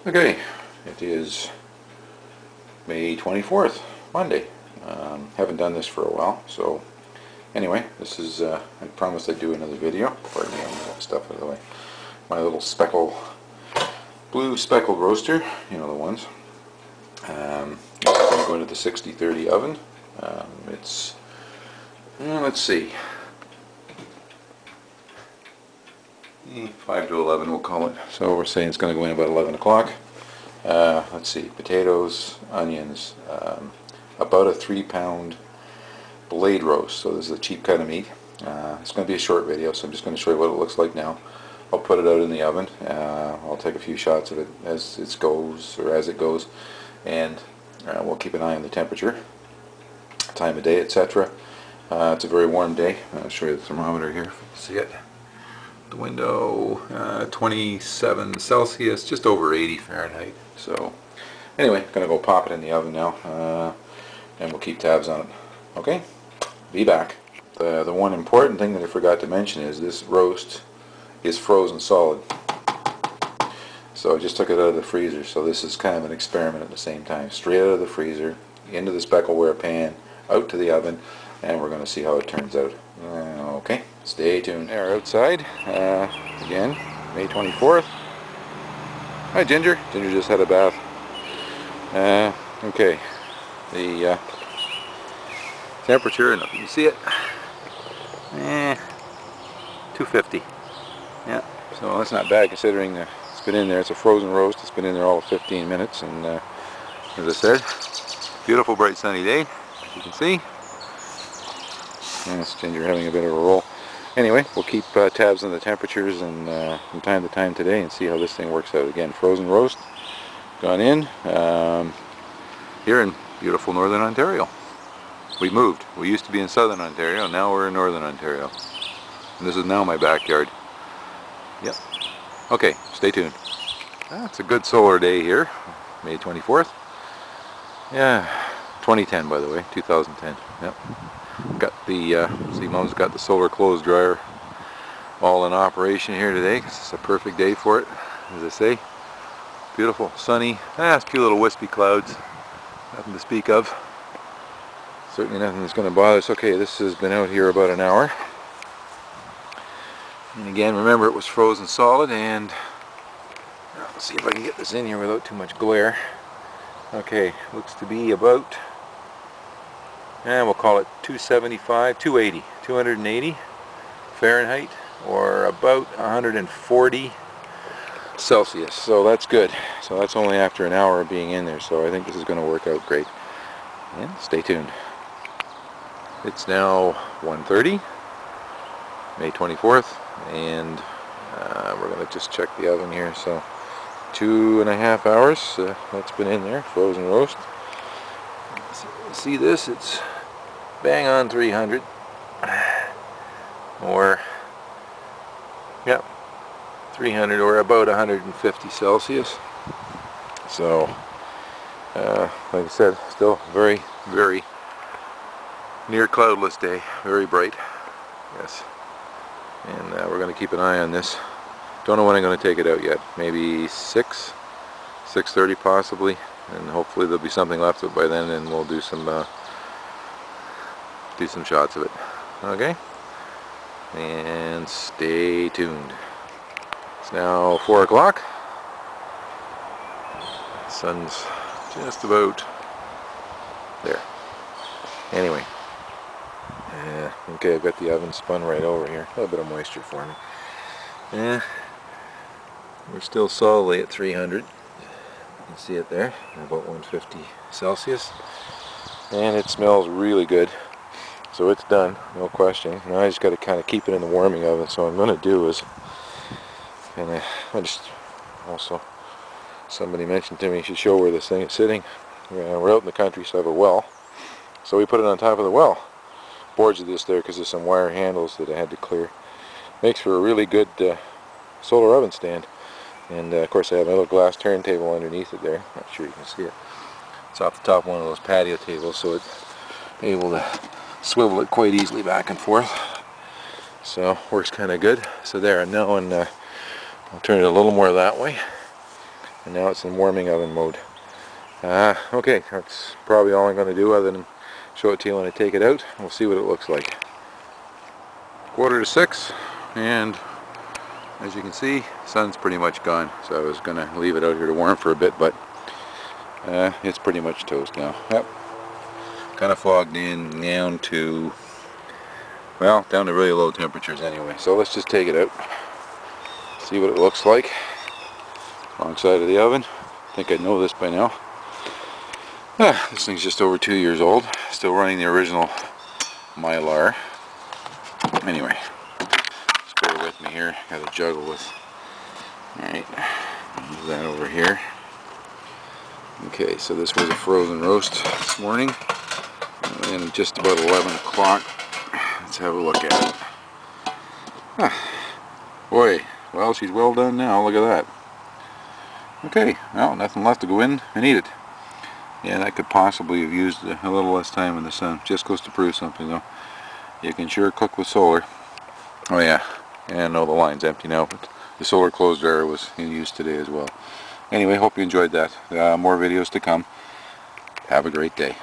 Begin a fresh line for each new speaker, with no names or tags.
Okay, it is May 24th, Monday. Haven't done this for a while, so anyway, this is, I promised I'd do another video. Pardon me, I'm going to get stuff out of the way. My little blue speckled roaster, you know the ones. It's going to go into the 60-30 oven. It's, let's see, 5 to 11 we'll call it. So we're saying it's going to go in about 11 o'clock. Let's see, potatoes, onions, about a 3-pound blade roast. So this is a cheap kind of meat. It's going to be a short video, so I'm just going to show you what it looks like now. I'll put it out in the oven. I'll take a few shots of it as it goes, and we'll keep an eye on the temperature, time of day, etc. It's a very warm day. I'll show you the thermometer here. See it? The window, 27 Celsius, just over 80 Fahrenheit. So anyway, gonna go pop it in the oven now, and we'll keep tabs on it. Okay, be back. The one important thing that I forgot to mention is this roast is frozen solid. So I just took it out of the freezer, so this is kind of an experiment at the same time. Straight out of the freezer, into the speckleware pan, out to the oven, and we're going to see how it turns out. Okay, stay tuned. We're outside, again, May 24th. Hi Ginger. Ginger just had a bath. Okay, the temperature, and you can see it, 250. Yeah, so that's not bad considering it's been in there. It's a frozen roast. It's been in there all of 15 minutes, and as I said, beautiful bright sunny day, as you can see. Yes, Ginger having a bit of a roll. Anyway, we'll keep tabs on the temperatures and from time to time today and see how this thing works out. Again, frozen roast, gone in here in beautiful Northern Ontario. We moved. We used to be in Southern Ontario, now we're in Northern Ontario. And this is now my backyard. Yep. Okay, stay tuned. It's a good solar day here, May 24th. Yeah, 2010 by the way, 2010. Yep. Got the, see Mom's got the solar clothes dryer all in operation here today. It's a perfect day for it, as I say. Beautiful, sunny, a few little wispy clouds. Nothing to speak of. Certainly nothing that's going to bother us. Okay, this has been out here about an hour. And again, remember it was frozen solid, and let's see if I can get this in here without too much glare. Okay, looks to be about, and we'll call it 280 Fahrenheit, or about 140 Celsius. So that's good. So that's only after an hour of being in there. So I think this is going to work out great. And stay tuned. It's now 1:30, May 24th, and we're going to just check the oven here. So 2.5 hours that's been in there, frozen roast. See this? It's bang on 300, or yep, 300, or about 150 Celsius. So like I said, still very, very near cloudless day, very bright. Yes, and we're going to keep an eye on this. Don't know when I'm going to take it out yet. Maybe 6:30 possibly, and hopefully there'll be something left of it by then, and we'll do some shots of it. Okay, and stay tuned. It's now 4 o'clock. The sun's just about there. Anyway, okay, I've got the oven spun right over here. A little bit of moisture for me. Yeah, we're still solidly at 300. You can see it there, about 150 Celsius. And it smells really good. So it's done, no question. Now I just got to kind of keep it in the warming oven. So what I'm going to do is, and I just also, somebody mentioned to me, you should show where this thing is sitting. We're out in the country, so I have a well. So we put it on top of the well. Boards of this there because there's some wire handles that I had to clear. Makes for a really good solar oven stand. And of course I have my little glass turntable underneath it there. Not sure you can see it. It's off the top of one of those patio tables, so it's able to swivel it quite easily back and forth. So works kind of good. So there, and now I'll turn it a little more that way. and now it's in warming oven mode. Okay, that's probably all I'm going to do other than show it to you when I take it out. We'll see what it looks like. 5:45, and as you can see, sun's pretty much gone. So I was going to leave it out here to warm for a bit, but it's pretty much toast now. Yep. Kind of fogged in down to, well, down to really low temperatures anyway. So let's just take it out, see what it looks like. Wrong side of the oven. I think I know this by now. This thing's just over 2 years old. Still running the original Mylar. Anyway, just bear with me here. Got to juggle with. Alright, move that over here. Okay, so this was a frozen roast this morning. And just about 11 o'clock. Let's have a look at it. Boy, well, she's well done now. Look at that. Okay, well, nothing left to go in and eat it. Yeah, that could possibly have used a little less time in the sun. Just goes to prove something, though. You can sure cook with solar. Oh yeah, and I know the line's empty now, but the solar closed dryer was in use today as well. Anyway, hope you enjoyed that. More videos to come. Have a great day.